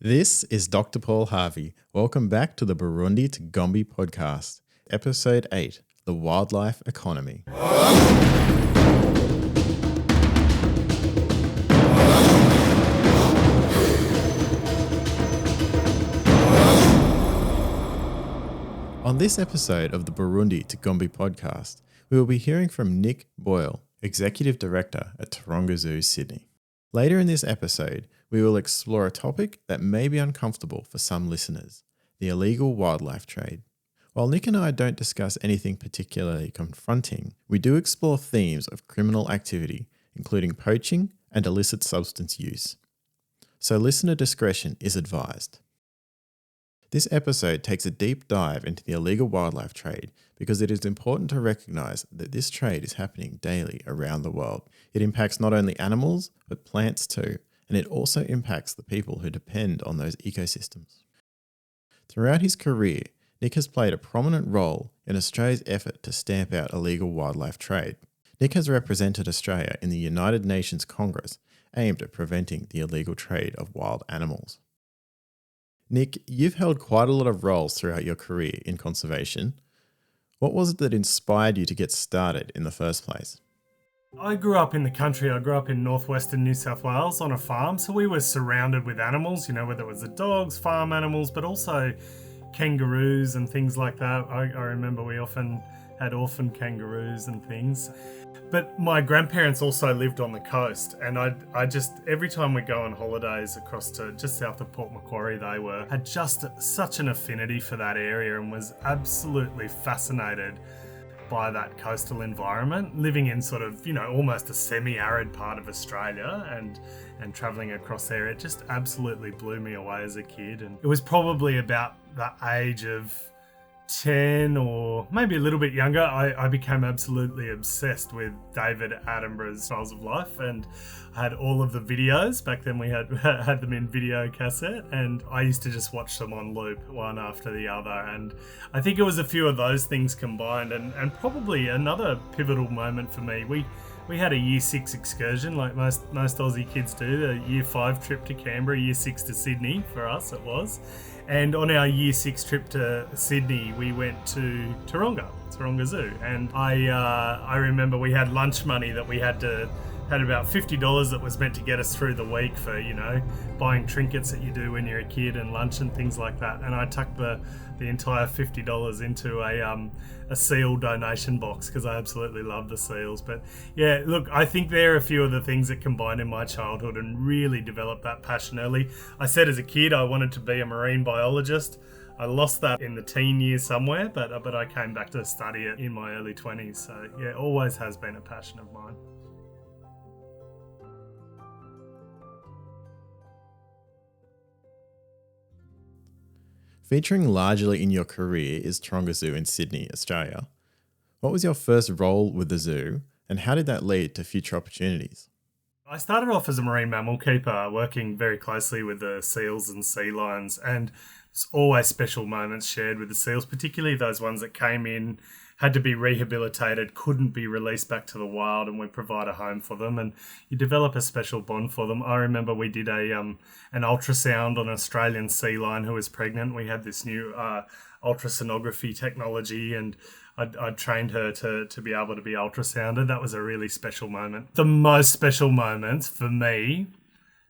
This is Dr. Paul Harvey. Welcome back to the Burundi to Gombe podcast, episode 8, The Wildlife Economy. On this episode of the Burundi to Gombe podcast, we will be hearing from Nick Boyle, Executive Director at Taronga Zoo Sydney. Later in this episode, we will explore a topic that may be uncomfortable for some listeners, the illegal wildlife trade. While Nick and I don't discuss anything particularly confronting, we do explore themes of criminal activity, including poaching and illicit substance use. So listener discretion is advised. This episode takes a deep dive into the illegal wildlife trade because it is important to recognise that this trade is happening daily around the world. It impacts not only animals, but plants too, and it also impacts the people who depend on those ecosystems. Throughout his career, Nick has played a prominent role in Australia's effort to stamp out illegal wildlife trade. Nick has represented Australia in the United Nations Congress aimed at preventing the illegal trade of wild animals. Nick, you've held quite a lot of roles throughout your career in conservation. What was it that inspired you to get started in the first place? I grew up in the country. I grew up in northwestern New South Wales on a farm, so we were surrounded with animals, whether it was the dogs, farm animals, but also kangaroos and things like that. I remember we often had orphan kangaroos and things. But my grandparents also lived on the coast, and I just, every time we go on holidays across to just south of Port Macquarie, had just such an affinity for that area and was absolutely fascinated by that coastal environment, living in sort of, almost a semi-arid part of Australia and travelling across there. It just absolutely blew me away as a kid. And it was probably about the age of 10 or maybe a little bit younger, I became absolutely obsessed with David Attenborough's Styles of Life, and I had all of the videos. Back then we had them in video cassette, and I used to just watch them on loop, one after the other. And I think it was a few of those things combined, and probably another pivotal moment for me. We had a year 6 excursion, like most Aussie kids do, the year 5 trip to Canberra, year 6 to Sydney, for us it was. And on our year 6 trip to Sydney, we went to Taronga Zoo. And I remember we had lunch money that we had about $50 that was meant to get us through the week for, buying trinkets that you do when you're a kid and lunch and things like that. And I tucked the entire $50 into a seal donation box because I absolutely love the seals. But yeah, look, I think there are a few of the things that combined in my childhood and really developed that passion early. I said as a kid I wanted to be a marine biologist. I lost that in the teen years somewhere, but I came back to study it in my early 20s. So yeah, always has been a passion of mine. Featuring largely in your career is Taronga Zoo in Sydney, Australia. What was your first role with the zoo, and how did that lead to future opportunities? I started off as a marine mammal keeper, working very closely with the seals and sea lions, and it's always special moments shared with the seals, particularly those ones that came in, had to be rehabilitated, couldn't be released back to the wild, and we provide a home for them, and you develop a special bond for them. I remember we did an ultrasound on an Australian sea lion who was pregnant. We had this new ultrasonography technology, and I'd trained her to be able to be ultrasounded. That was a really special moment. The most special moments for me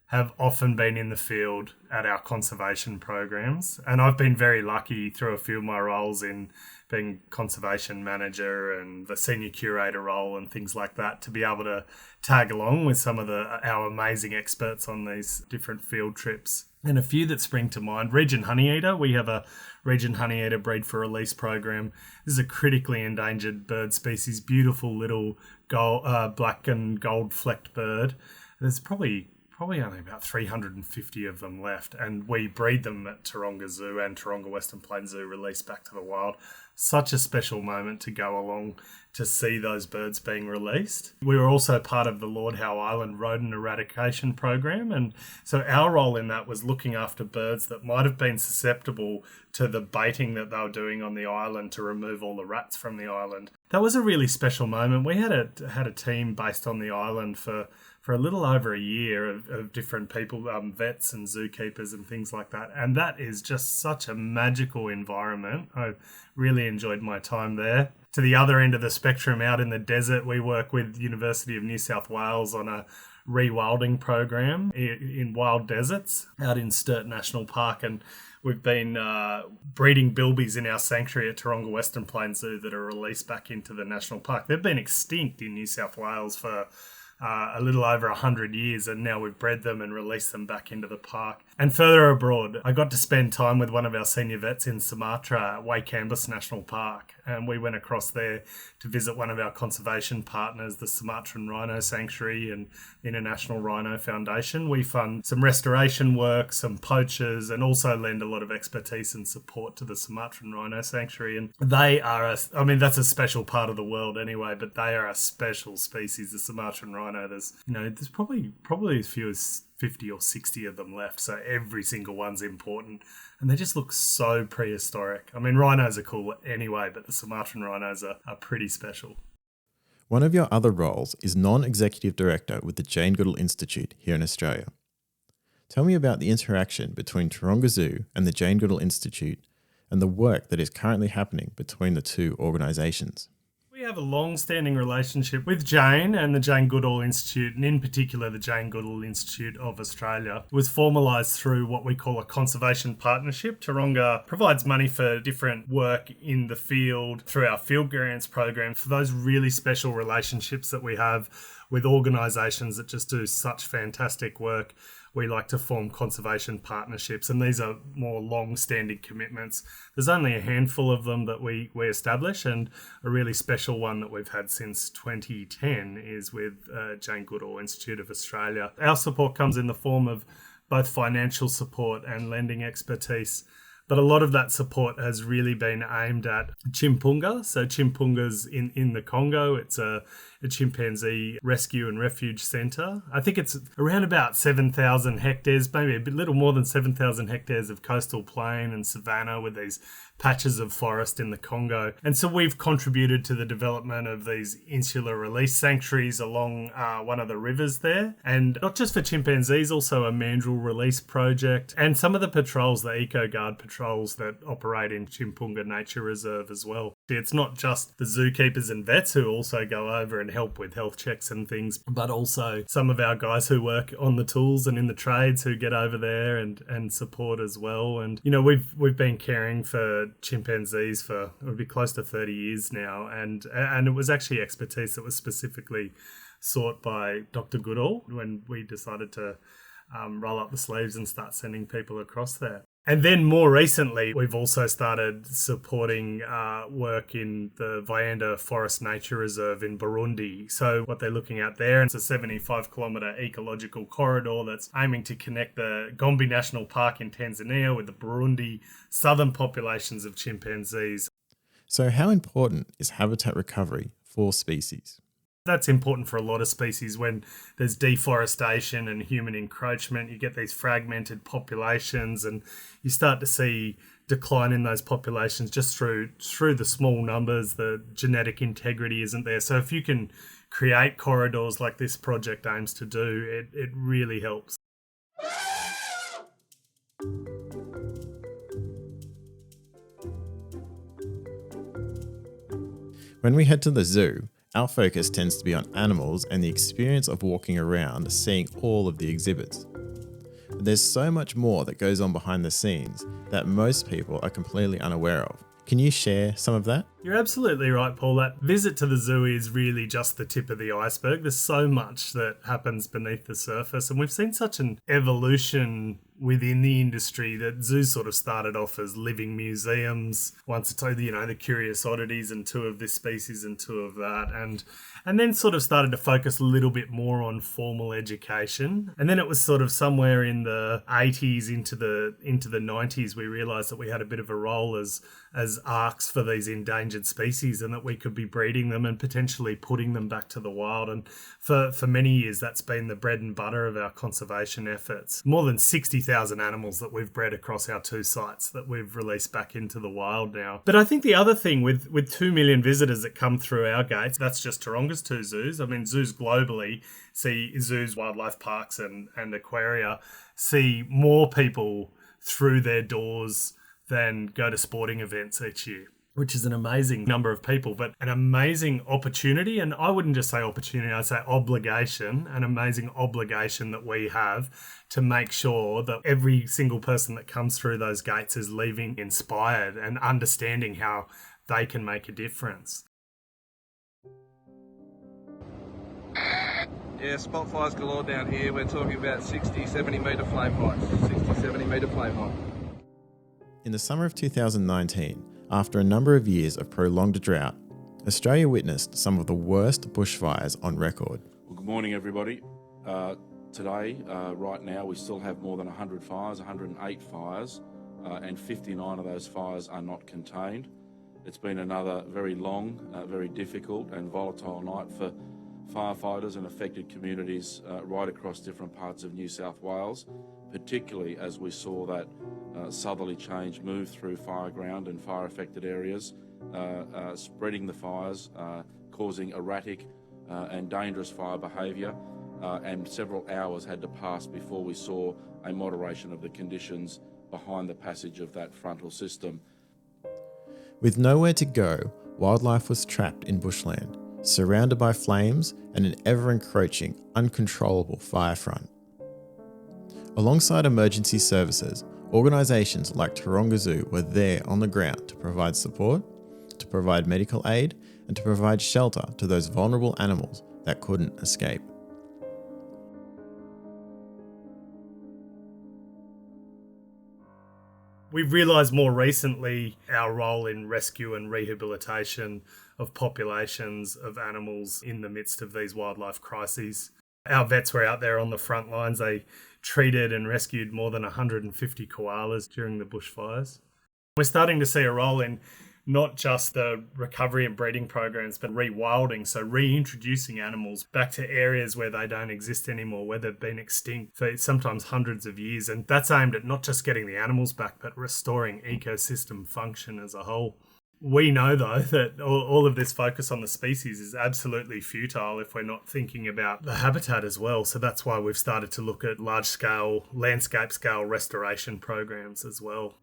have often been in the field at our conservation programs. And I've been very lucky through a few of my roles in being conservation manager and the senior curator role and things like that to be able to tag along with some of our amazing experts on these different field trips. And a few that spring to mind, Region Honeyeater. We have a Region Honeyeater breed for release program. This is a critically endangered bird species, beautiful little black and gold flecked bird. There's probably only about 350 of them left, and we breed them at Taronga Zoo and Taronga Western Plains Zoo, released back to the wild. Such a special moment to go along to see those birds being released. We were also part of the Lord Howe Island rodent eradication program, and so our role in that was looking after birds that might have been susceptible to the baiting that they were doing on the island to remove all the rats from the island. That was a really special moment. We had a team based on the island for for a little over a year of different people, vets and zookeepers and things like that. And that is just such a magical environment. I really enjoyed my time there. To the other end of the spectrum, out in the desert, we work with University of New South Wales on a rewilding program in wild deserts out in Sturt National Park, and we've been breeding bilbies in our sanctuary at Taronga Western Plains Zoo that are released back into the national park. They've been extinct in New South Wales for a little over 100 years, and now we've bred them and released them back into the park. And further abroad, I got to spend time with one of our senior vets in Sumatra at Waikambas National Park, and we went across there to visit one of our conservation partners, the Sumatran Rhino Sanctuary and International Rhino Foundation. We fund some restoration work, some poachers, and also lend a lot of expertise and support to the Sumatran Rhino Sanctuary. And they are, that's a special part of the world anyway, but they are a special species, the Sumatran rhino. There's probably as few as 50 or 60 of them left, so every single one's important, and they just look so prehistoric. I mean, rhinos are cool anyway, but the Sumatran rhinos are pretty special. One of your other roles is non-executive director with the Jane Goodall Institute here in Australia. Tell me about the interaction between Taronga Zoo and the Jane Goodall Institute and the work that is currently happening between the two organisations. We have a long-standing relationship with Jane and the Jane Goodall Institute, and in particular the Jane Goodall Institute of Australia. It was formalised through what we call a conservation partnership. Taronga provides money for different work in the field through our field grants program for those really special relationships that we have with organisations that just do such fantastic work. We like to form conservation partnerships, and these are more long-standing commitments. There's only a handful of them that we establish, and a really special one that we've had since 2010 is with Jane Goodall Institute of Australia. Our support comes in the form of both financial support and lending expertise, but a lot of that support has really been aimed at chimpunga. So chimpungas in the Congo, it's a chimpanzee rescue and refuge centre. I think it's around about 7,000 hectares, maybe a little more than 7,000 hectares of coastal plain and savanna with these patches of forest in the Congo. And so we've contributed to the development of these insular release sanctuaries along one of the rivers there. And not just for chimpanzees, also a mandrill release project, and some of the patrols, the Eco Guard patrols that operate in Chimpunga Nature Reserve as well. It's not just the zookeepers and vets who also go over and help with health checks and things, but also some of our guys who work on the tools and in the trades who get over there and support as well. And, we've been caring for chimpanzees for, it would be close to 30 years now. And it was actually expertise that was specifically sought by Dr. Goodall when we decided to roll up the sleeves and start sending people across there. And then more recently, we've also started supporting work in the Vyanda Forest Nature Reserve in Burundi. So what they're looking at there, it's a 75-kilometre ecological corridor that's aiming to connect the Gombe National Park in Tanzania with the Burundi southern populations of chimpanzees. So how important is habitat recovery for species? That's important for a lot of species. When there's deforestation and human encroachment, you get these fragmented populations, and you start to see decline in those populations just through the small numbers. The genetic integrity isn't there. So if you can create corridors like this project aims to do, it really helps. When we head to the zoo, our focus tends to be on animals and the experience of walking around, seeing all of the exhibits. But there's so much more that goes on behind the scenes that most people are completely unaware of. Can you share some of that? You're absolutely right, Paul. That visit to the zoo is really just the tip of the iceberg. There's so much that happens beneath the surface, and we've seen such an evolution within the industry that zoos sort of started off as living museums. Once it's, the curious oddities and two of this species and two of that, and then sort of started to focus a little bit more on formal education. And then it was sort of somewhere in the 80s into the 90s we realised that we had a bit of a role as arcs for these endangered species, and that we could be breeding them and potentially putting them back to the wild. And for many years that's been the bread and butter of our conservation efforts. More than 60,000 50,000 animals that we've bred across our 2 sites that we've released back into the wild now. But I think the other thing with 2 million visitors that come through our gates, that's just Taronga's 2 zoos. I mean, zoos globally see zoos, wildlife parks and aquaria see more people through their doors than go to sporting events each year, which is an amazing number of people, but an amazing opportunity. And I wouldn't just say opportunity, I'd say obligation, an amazing obligation that we have to make sure that every single person that comes through those gates is leaving inspired and understanding how they can make a difference. Yeah, spot fires galore down here. We're talking about 60, 70 metre flame heights. 60, 70 metre flame height. In the summer of 2019, after a number of years of prolonged drought, Australia witnessed some of the worst bushfires on record. Well, good morning, everybody. Today, right now, we still have more than 100 fires, 108 fires, and 59 of those fires are not contained. It's been another very long, very difficult and volatile night for firefighters and affected communities right across different parts of New South Wales, particularly as we saw that southerly change move through fireground and fire-affected areas, spreading the fires, causing erratic and dangerous fire behaviour, and several hours had to pass before we saw a moderation of the conditions behind the passage of that frontal system. With nowhere to go, wildlife was trapped in bushland, surrounded by flames and an ever-encroaching, uncontrollable fire front. Alongside emergency services, organisations like Taronga Zoo were there on the ground to provide support, to provide medical aid, and to provide shelter to those vulnerable animals that couldn't escape. We've realised more recently our role in rescue and rehabilitation of populations of animals in the midst of these wildlife crises. Our vets were out there on the front lines. They treated and rescued more than 150 koalas during the bushfires. We're starting to see a role in not just the recovery and breeding programs, but rewilding, so reintroducing animals back to areas where they don't exist anymore, where they've been extinct for sometimes hundreds of years. And that's aimed at not just getting the animals back, but restoring ecosystem function as a whole. We know, though, that all of this focus on the species is absolutely futile if we're not thinking about the habitat as well. So that's why we've started to look at large-scale, landscape-scale restoration programs as well.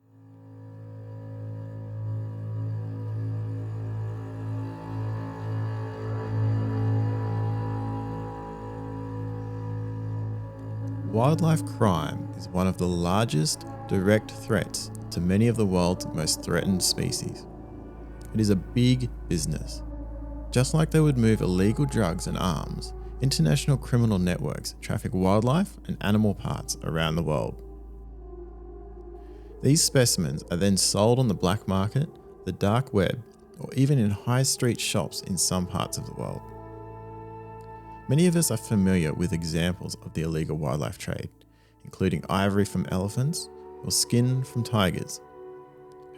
Wildlife crime is one of the largest direct threats to many of the world's most threatened species. It is a big business. Just like they would move illegal drugs and arms, international criminal networks traffic wildlife and animal parts around the world. These specimens are then sold on the black market, the dark web, or even in high street shops in some parts of the world. Many of us are familiar with examples of the illegal wildlife trade, including ivory from elephants or skin from tigers.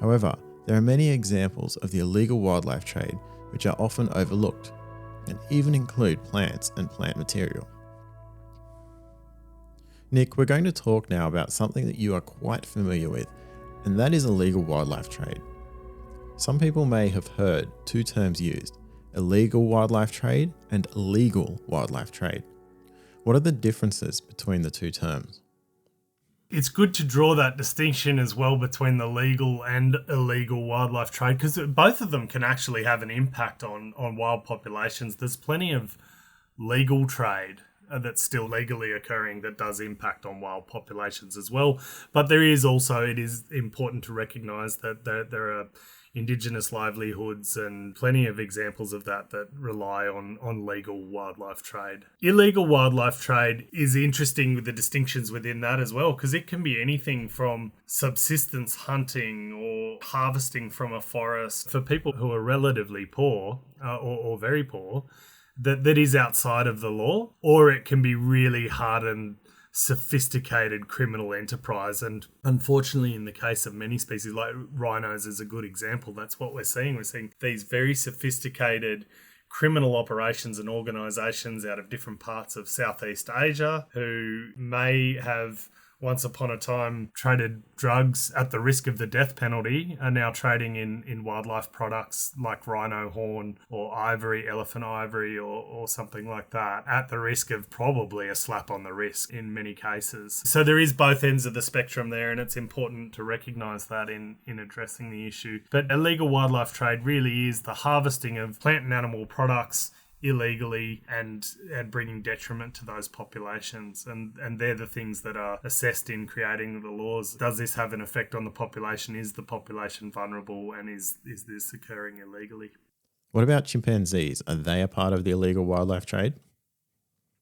However, there are many examples of the illegal wildlife trade which are often overlooked, and even include plants and plant material. Nick, we're going to talk now about something that you are quite familiar with, and that is illegal wildlife trade. Some people may have heard 2 terms used: illegal wildlife trade and legal wildlife trade. What are the differences between the 2 terms? It's good to draw that distinction as well between the legal and illegal wildlife trade, because both of them can actually have an impact on wild populations. There's plenty of legal trade that's still legally occurring that does impact on wild populations as well. But there is also, it is important to recognise that there are Indigenous livelihoods and plenty of examples of that rely on legal wildlife trade. Illegal wildlife trade is interesting with the distinctions within that as well, because it can be anything from subsistence hunting or harvesting from a forest for people who are relatively poor or very poor, that is outside of the law, or it can be really hardened, sophisticated criminal enterprise. And unfortunately, in the case of many species, like rhinos is a good example, that's what we're seeing. We're seeing these very sophisticated criminal operations and organisations out of different parts of Southeast Asia who may have once upon a time traded drugs at the risk of the death penalty are now trading in wildlife products like rhino horn or ivory, elephant ivory or something like that, at the risk of probably a slap on the wrist in many cases. So there is both ends of the spectrum there, and it's important to recognise that in addressing the issue. But illegal wildlife trade really is the harvesting of plant and animal products illegally and bringing detriment to those populations, and they're the things that are assessed in creating the laws. Does this have an effect on the population? Is the population vulnerable, and is this occurring illegally? What about chimpanzees? Are they a part of the illegal wildlife trade?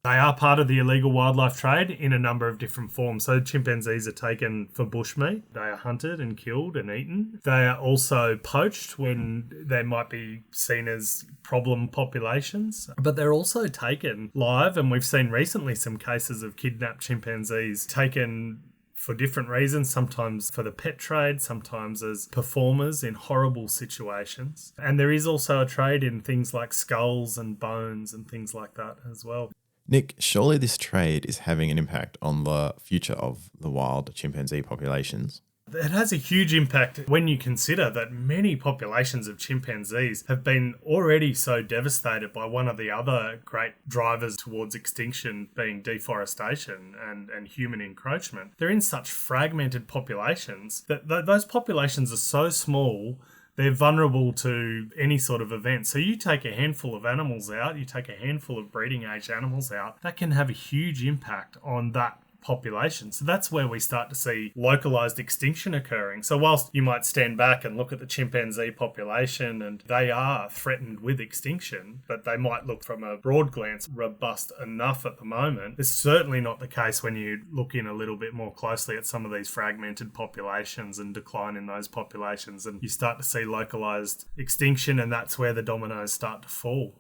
They are part of the illegal wildlife trade in a number of different forms. So chimpanzees are taken for bushmeat. They are hunted and killed and eaten. They are also poached when they might be seen as problem populations. But they're also taken live, and we've seen recently some cases of kidnapped chimpanzees taken for different reasons, sometimes for the pet trade, sometimes as performers in horrible situations. And there is also a trade in things like skulls and bones and things like that as well. Nick, surely this trade is having an impact on the future of the wild chimpanzee populations. It has a huge impact when you consider that many populations of chimpanzees have been already so devastated by one of the other great drivers towards extinction being deforestation and human encroachment. They're in such fragmented populations that those populations are so small, they're vulnerable to any sort of event. So you take a handful of animals out, you take a handful of breeding age animals out, that can have a huge impact on that population. So that's where we start to see localized extinction occurring. So whilst you might stand back and look at the chimpanzee population and they are threatened with extinction, but they might look from a broad glance robust enough at the moment, it's certainly not the case when you look in a little bit more closely at some of these fragmented populations and decline in those populations, and you start to see localized extinction, and that's where the dominoes start to fall.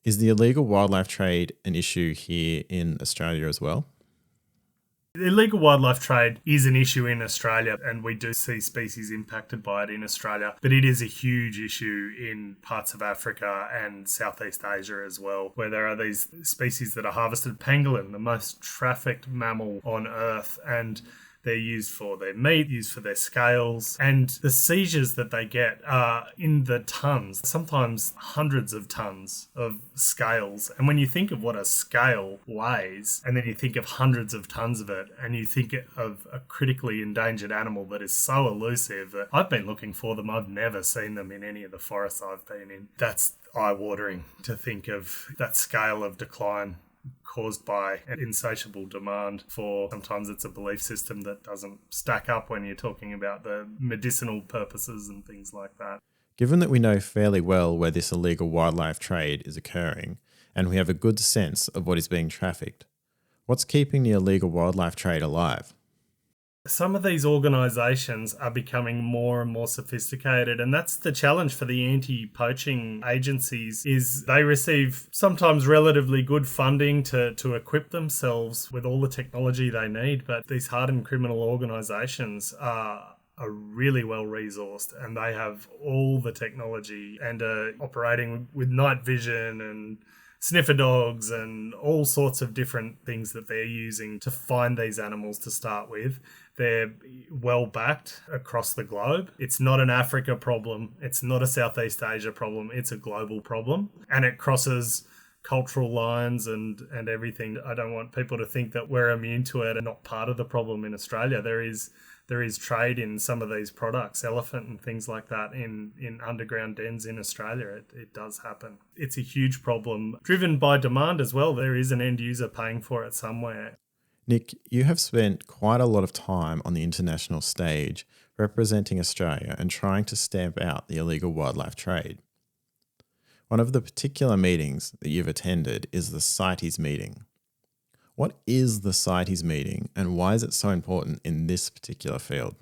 Is the illegal wildlife trade an issue here in Australia as well? Illegal wildlife trade is an issue in Australia, and we do see species impacted by it in Australia, but it is a huge issue in parts of Africa and Southeast Asia as well, where there are these species that are harvested. Pangolin, the most trafficked mammal on Earth, and they're used for their meat, used for their scales, and the seizures that they get are in the tons, sometimes hundreds of tons of scales. And when you think of what a scale weighs, and then you think of hundreds of tons of it, and you think of a critically endangered animal that is so elusive that I've been looking for them, I've never seen them in any of the forests I've been in. That's eye-watering to think of that scale of decline caused by an insatiable demand for, sometimes it's a belief system that doesn't stack up when you're talking about the medicinal purposes and things like that. Given that we know fairly well where this illegal wildlife trade is occurring, and we have a good sense of what is being trafficked, what's keeping the illegal wildlife trade alive? Some of these organisations are becoming more and more sophisticated, and that's the challenge for the anti-poaching agencies, is they receive sometimes relatively good funding to equip themselves with all the technology they need, but these hardened criminal organisations are really well resourced, and they have all the technology and are operating with night vision and sniffer dogs and all sorts of different things that they're using to find these animals to start with. They're well backed across the globe. It's not an Africa problem. It's not a Southeast Asia problem. It's a global problem, and it crosses cultural lines and everything. I don't want people to think that we're immune to it and not part of the problem in Australia. There is trade in some of these products, elephant and things like that, in underground dens in Australia. It does happen. It's a huge problem, driven by demand as well. There is an end user paying for it somewhere. Nick, you have spent quite a lot of time on the international stage representing Australia and trying to stamp out the illegal wildlife trade. One of the particular meetings that you've attended is the CITES meeting. What is the CITES meeting, and why is it so important in this particular field?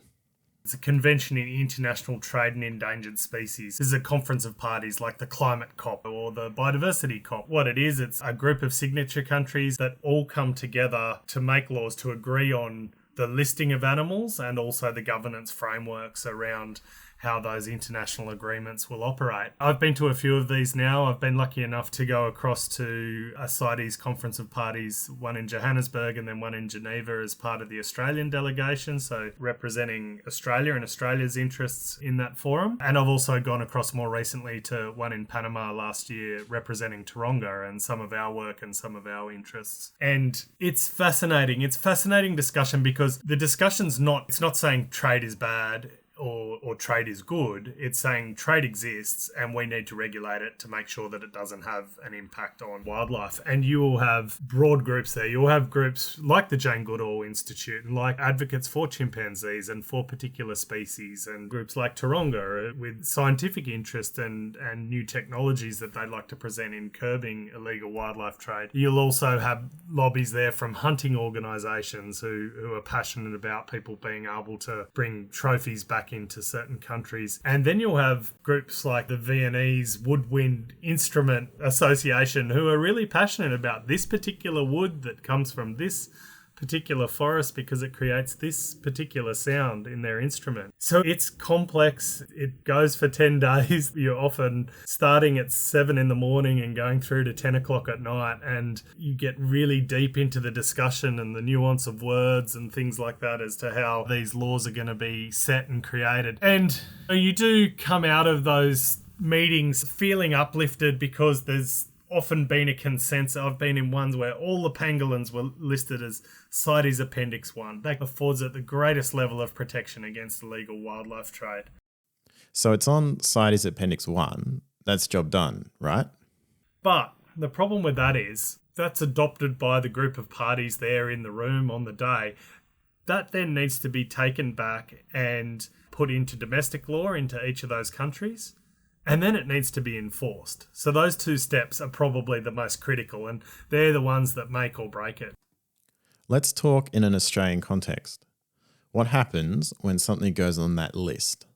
It's a convention in international trade in endangered species. This is a conference of parties like the Climate COP or the Biodiversity COP. What it is, it's a group of signature countries that all come together to make laws, to agree on the listing of animals and also the governance frameworks around how those international agreements will operate. I've been to a few of these now. I've been lucky enough to go across to a CITES Conference of Parties, one in Johannesburg and then one in Geneva as part of the Australian delegation, so representing Australia and Australia's interests in that forum. And I've also gone across more recently to one in Panama last year representing Taronga and some of our work and some of our interests. And it's fascinating. It's fascinating discussion because the discussion's it's not saying trade is bad or trade is good. It's saying trade exists and we need to regulate it to make sure that it doesn't have an impact on wildlife. And you will have broad groups there. You'll have groups like the Jane Goodall Institute and like advocates for chimpanzees and for particular species, and groups like Taronga with scientific interest and new technologies that they'd like to present in curbing illegal wildlife trade. You'll also have lobbies there from hunting organisations who are passionate about people being able to bring trophies back into certain countries. And then you'll have groups like the Viennese Woodwind Instrument Association who are really passionate about this particular wood that comes from this particular forest because it creates this particular sound in their instrument. So it's complex. It goes for 10 days. You're often starting at 7 in the morning and going through to 10 o'clock at night, and you get really deep into the discussion and the nuance of words and things like that as to how these laws are going to be set and created. And you do come out of those meetings feeling uplifted because there's often been a consensus. I've been in ones where all the pangolins were listed as CITES Appendix 1. That affords it the greatest level of protection against illegal wildlife trade. So it's on CITES Appendix 1. That's job done, right? But the problem with that is that's adopted by the group of parties there in the room on the day. That then needs to be taken back and put into domestic law into each of those countries. And then it needs to be enforced. So those two steps are probably the most critical, and they're the ones that make or break it. Let's talk in an Australian context. What happens when something goes on that list?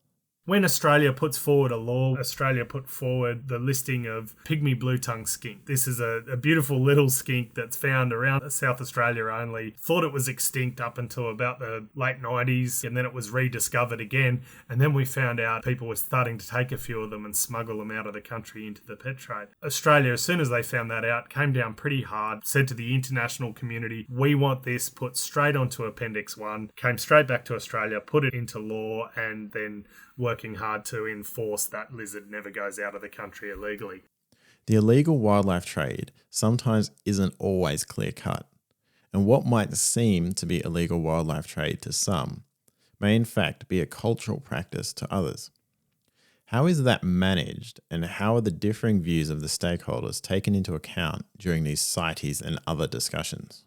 When Australia puts forward a law, Australia put forward the listing of pygmy blue-tongued skink. This is a beautiful little skink that's found around South Australia only. Thought it was extinct up until about the late 90s, and then it was rediscovered again. And then we found out people were starting to take a few of them and smuggle them out of the country into the pet trade. Australia, as soon as they found that out, came down pretty hard, said to the international community, we want this put straight onto Appendix 1, came straight back to Australia, put it into law, and then working hard to enforce that lizard never goes out of the country illegally. The illegal wildlife trade sometimes isn't always clear-cut, and what might seem to be illegal wildlife trade to some may in fact be a cultural practice to others. How is that managed, and how are the differing views of the stakeholders taken into account during these CITES and other discussions?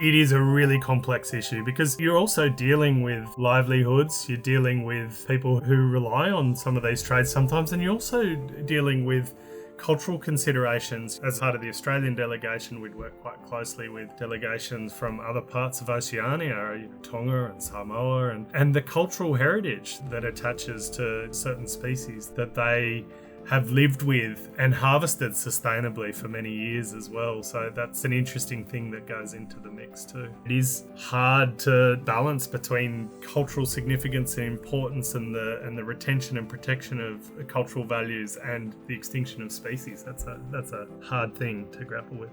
It is a really complex issue because you're also dealing with livelihoods, you're dealing with people who rely on some of these trades sometimes, and you're also dealing with cultural considerations. As part of the Australian delegation, we'd work quite closely with delegations from other parts of Oceania, Tonga and Samoa, and the cultural heritage that attaches to certain species that they have lived with and harvested sustainably for many years as well. So that's an interesting thing that goes into the mix too. It is hard to balance between cultural significance and importance and the retention and protection of cultural values and the extinction of species. That's a hard thing to grapple with.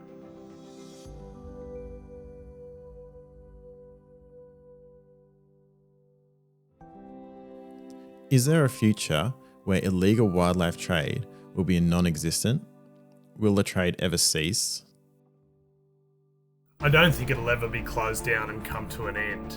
Is there a future where illegal wildlife trade will be non-existent? Will the trade ever cease? I don't think it'll ever be closed down and come to an end.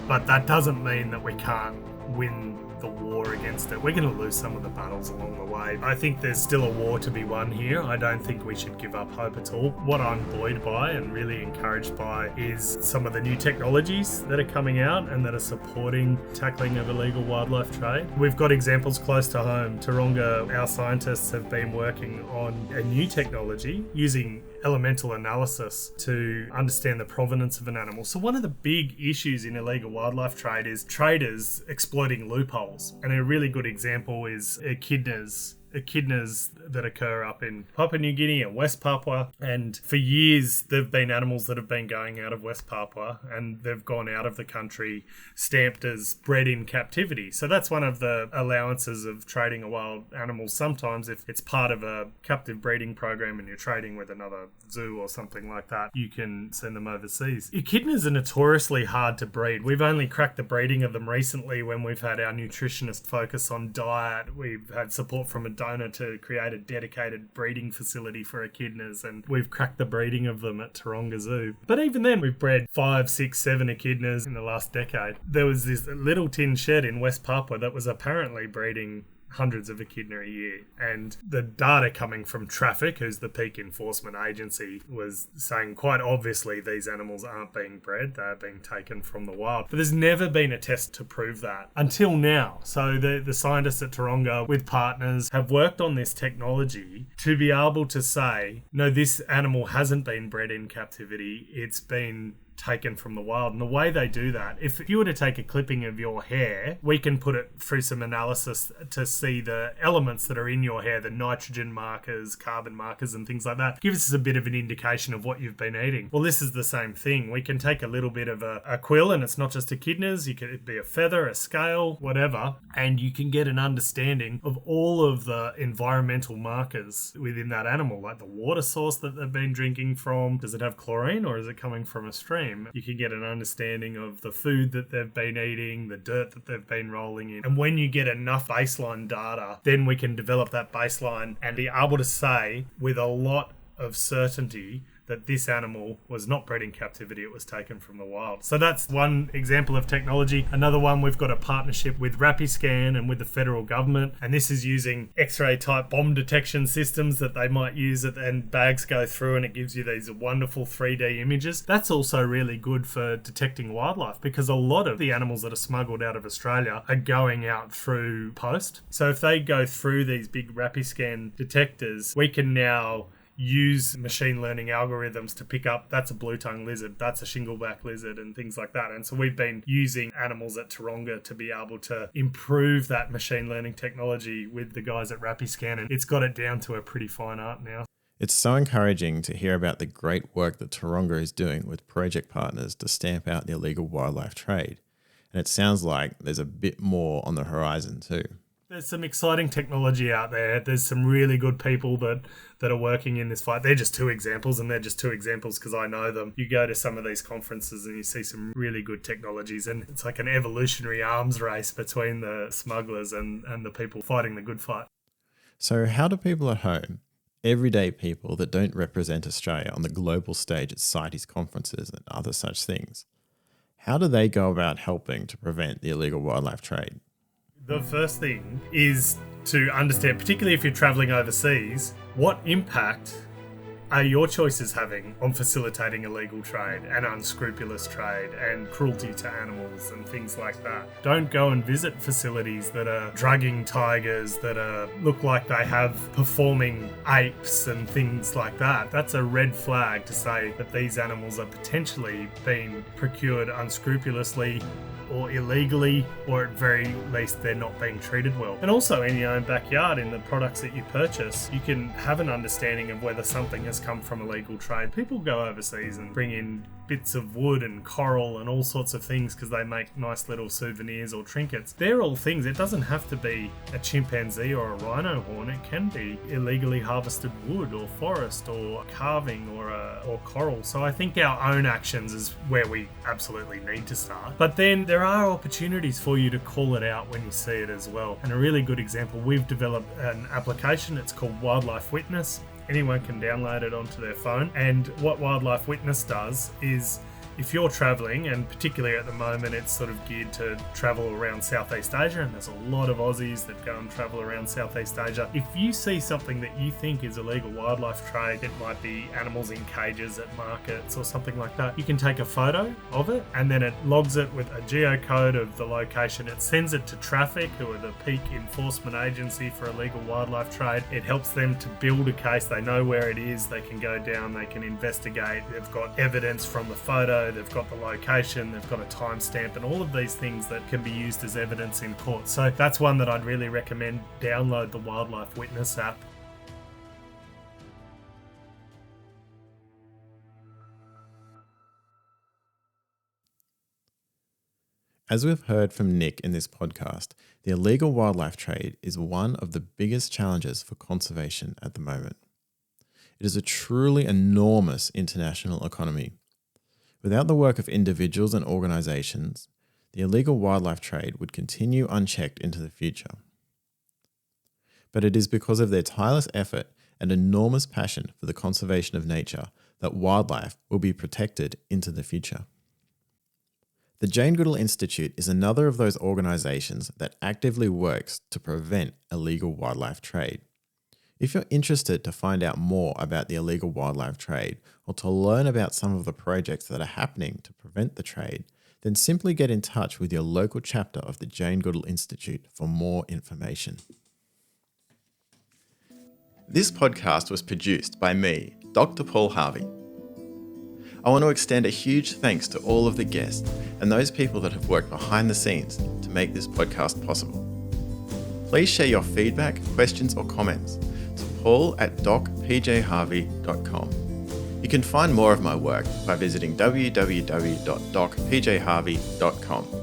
But that doesn't mean that we can't win the war against it. We're going to lose some of the battles along the way. I think there's still a war to be won here. I don't think we should give up hope at all. What I'm buoyed by and really encouraged by is some of the new technologies that are coming out and that are supporting tackling of illegal wildlife trade. We've got examples close to home. Taronga, our scientists have been working on a new technology using elemental analysis to understand the provenance of an animal. So one of the big issues in illegal wildlife trade is traders exploiting loopholes. And a really good example is echidnas echidnas that occur up in Papua New Guinea and West Papua. And for years, there have been animals that have been going out of West Papua and they've gone out of the country stamped as bred in captivity. So that's one of the allowances of trading a wild animal. Sometimes if it's part of a captive breeding program and you're trading with another zoo or something like that, you can send them overseas. Echidnas are notoriously hard to breed. We've only cracked the breeding of them recently when we've had our nutritionist focus on diet. We've had support from a donor to create a dedicated breeding facility for echidnas, and we've cracked the breeding of them at Taronga Zoo. But even then, we've bred 5, 6, 7 echidnas in the last decade. There was this little tin shed in West Papua that was apparently breeding hundreds of echidna a year, and the data coming from Traffic, who's the peak enforcement agency, was saying quite obviously these animals aren't being bred, they're being taken from the wild. But there's never been a test to prove that until now. So the scientists at Taronga with partners have worked on this technology to be able to say, no, this animal hasn't been bred in captivity, it's been taken from the wild. And the way they do that, if you were to take a clipping of your hair, we can put it through some analysis to see the elements that are in your hair, the nitrogen markers, carbon markers and things like that. Gives us a bit of an indication of what you've been eating. Well, this is the same thing. We can take a little bit of a quill, and it's not just echidnas, it'd be a feather, a scale, whatever, and you can get an understanding of all of the environmental markers within that animal, like the water source that they've been drinking from. Does it have chlorine or is it coming from a stream? You can get an understanding of the food that they've been eating, the dirt that they've been rolling in. And when you get enough baseline data, then we can develop that baseline and be able to say with a lot of certainty that this animal was not bred in captivity, it was taken from the wild. So that's one example of technology. Another one, we've got a partnership with Rapiscan and with the federal government, and this is using X-ray type bomb detection systems that they might use it, and bags go through and it gives you these wonderful 3D images. That's also really good for detecting wildlife, because a lot of the animals that are smuggled out of Australia are going out through post. So if they go through these big Rapiscan detectors, we can now use machine learning algorithms to pick up, that's a blue-tongued lizard, that's a shingleback lizard, and things like that. And so we've been using animals at Taronga to be able to improve that machine learning technology with the guys at Rapiscan, and it's got it down to a pretty fine art now. It's so encouraging to hear about the great work that Taronga is doing with project partners to stamp out the illegal wildlife trade. And it sounds like there's a bit more on the horizon too. There's some exciting technology out there. There's some really good people that are working in this fight. They're just two examples, and they're just two examples because I know them. You go to some of these conferences and you see some really good technologies, and it's like an evolutionary arms race between the smugglers and the people fighting the good fight. So how do people at home, everyday people that don't represent Australia on the global stage at CITES conferences and other such things, how do they go about helping to prevent the illegal wildlife trade? The first thing is to understand, particularly if you're travelling overseas, what impact are your choices having on facilitating illegal trade and unscrupulous trade and cruelty to animals and things like that. Don't go and visit facilities that are drugging tigers, that look like they have performing apes and things like that. That's a red flag to say that these animals are potentially being procured unscrupulously or illegally, or at very least they're not being treated well. And also in your own backyard, in the products that you purchase, you can have an understanding of whether something has come from illegal trade. People go overseas and bring in bits of wood and coral and all sorts of things because they make nice little souvenirs or trinkets. They're all things. It doesn't have to be a chimpanzee or a rhino horn. It can be illegally harvested wood or forest or carving or coral. So I think our own actions is where we absolutely need to start. But then there are opportunities for you to call it out when you see it as well. And a really good example, we've developed an application. It's called Wildlife Witness. Anyone can download it onto their phone. And what Wildlife Witness does is, if you're travelling, and particularly at the moment it's sort of geared to travel around Southeast Asia, and there's a lot of Aussies that go and travel around Southeast Asia, if you see something that you think is illegal wildlife trade, it might be animals in cages at markets or something like that, you can take a photo of it and then it logs it with a geocode of the location. It sends it to Traffic, who are the peak enforcement agency for illegal wildlife trade. It helps them to build a case. They know where it is, they can go down, they can investigate, they've got evidence from the photo, photo, they've got the location, they've got a timestamp, and all of these things that can be used as evidence in court. So that's one that I'd really recommend. Download the Wildlife Witness app. As we've heard from Nick in this podcast, the illegal wildlife trade is one of the biggest challenges for conservation at the moment. It is a truly enormous international economy. Without the work of individuals and organisations, the illegal wildlife trade would continue unchecked into the future. But it is because of their tireless effort and enormous passion for the conservation of nature that wildlife will be protected into the future. The Jane Goodall Institute is another of those organisations that actively works to prevent illegal wildlife trade. If you're interested to find out more about the illegal wildlife trade or to learn about some of the projects that are happening to prevent the trade, then simply get in touch with your local chapter of the Jane Goodall Institute for more information. This podcast was produced by me, Dr. Paul Harvey. I want to extend a huge thanks to all of the guests and those people that have worked behind the scenes to make this podcast possible. Please share your feedback, questions or comments to paul@docpjharvey.com. You can find more of my work by visiting www.docpjharvey.com.